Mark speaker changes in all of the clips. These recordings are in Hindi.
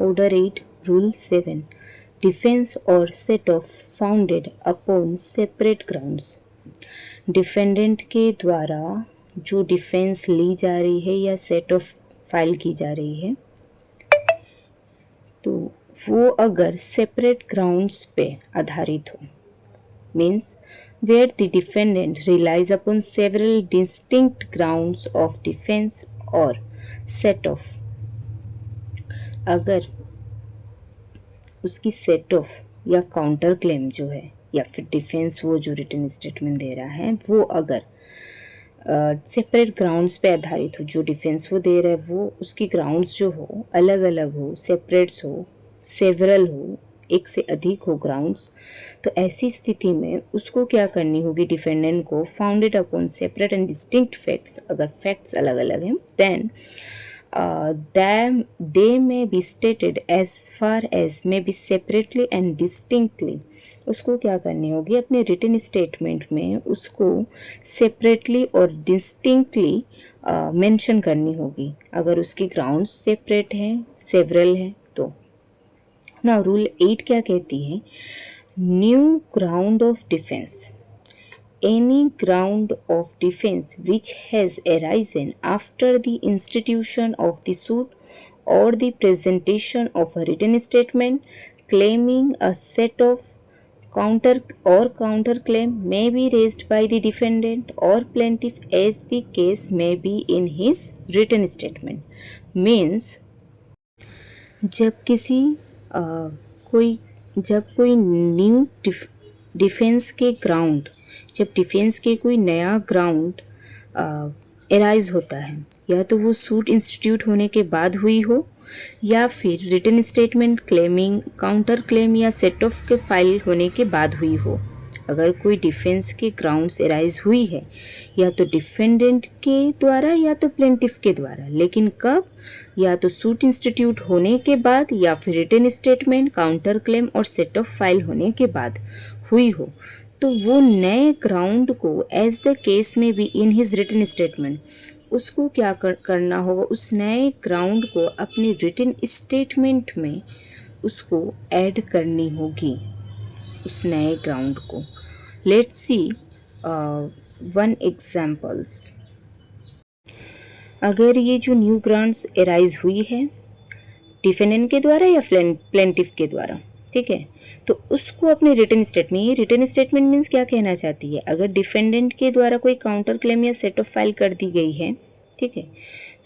Speaker 1: ऑर्डर 8 रूल 7 डिफेंस और set of founded upon separate grounds. Defendant के द्वारा जो डिफेंस ली जा रही है या सेट ऑफ फाइल की जा रही है, तो वो अगर सेपरेट ग्राउंड्स पे आधारित हो, means where the defendant relies upon several distinct grounds of defense or set off। अगर उसकी सेट ऑफ या काउंटर क्लेम जो है या फिर डिफेंस वो जो रिटन स्टेटमेंट दे रहा है वो अगर सेपरेट ग्राउंड्स पे आधारित हो, जो डिफेंस वो दे रहा है वो उसकी ग्राउंड्स जो हो अलग अलग हो, सेपरेट्स हो, सेवरल हो, एक से अधिक हो ग्राउंड्स, तो ऐसी स्थिति में उसको क्या करनी होगी, डिफेंडेंट को founded upon separate and distinct facts, अगर फैक्ट्स अलग अलग हैं then they may be stated as far as may be separately and distinctly। उसको क्या करनी होगी, अपने रिटन स्टेटमेंट में उसको सेपरेटली और डिस्टिंक्टली मेंशन करनी होगी अगर उसकी ग्राउंड्स सेपरेट हैं, सेवरल हैं तो। नाउ रूल 8 क्या कहती है, new ground of defence, any ground of defense which has arisen after the institution of the suit or the presentation of a written statement claiming a set of counterclaim may be raised by the defendant or plaintiff as the case may be in his written statement। means जब कोई न्यू डिफेंस के ग्राउंड, जब डिफेंस के कोई नया ग्राउंड एराइज होता है, या तो वो सूट इंस्टीट्यूट होने के बाद हुई हो या फिर written statement claiming counter claim या सेट ऑफ के फाइल होने के बाद हुई हो, अगर कोई डिफेंस के ग्राउंड्स एराइज हुई है या तो डिफेंडेंट के द्वारा या तो प्लेंटिफ के द्वारा, लेकिन कब, या तो सूट इंस्टीट्यूट होने के बाद या फिर रिटन स्टेटमेंट काउंटर क्लेम और सेट ऑफ फाइल होने के बाद हुई हो, तो वो नए ग्राउंड को एज द केस में भी इन हिज रिटन स्टेटमेंट उसको क्या करना होगा, उस नए ग्राउंड को अपनी रिटन स्टेटमेंट में उसको ऐड करनी होगी, उस नए ग्राउंड को। Let's see one examples. अगर ये जो न्यू ग्राउंड्स एराइज हुई है डिफेंडेंट के द्वारा या प्लेंटिफ के द्वारा, ठीक है, तो उसको अपने रिटन स्टेटमेंट, ये रिटन स्टेटमेंट मीन्स क्या कहना चाहती है, अगर डिफेंडेंट के द्वारा कोई काउंटर क्लेम या सेट ऑफ फाइल कर दी गई है, ठीक है,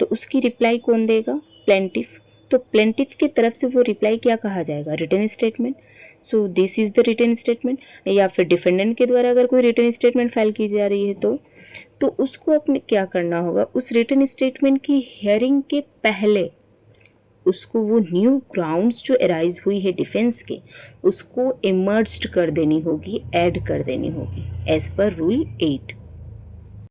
Speaker 1: तो उसकी रिप्लाई कौन देगा, प्लेंटिफ। तो प्लेंटिफ की तरफ से वो रिप्लाई क्या कहा जाएगा, written statement. So this is the written statement. या फिर डिफेंडेंट के द्वारा अगर कोई रिटन स्टेटमेंट फाइल की जा रही है तो उसको अपने क्या करना होगा, उस रिटन स्टेटमेंट की हियरिंग के पहले उसको वो न्यू ग्राउंड्स जो एराइज हुई है डिफेंस के उसको इमर्ज्ड कर देनी होगी, ऐड कर देनी होगी एज पर रूल 8।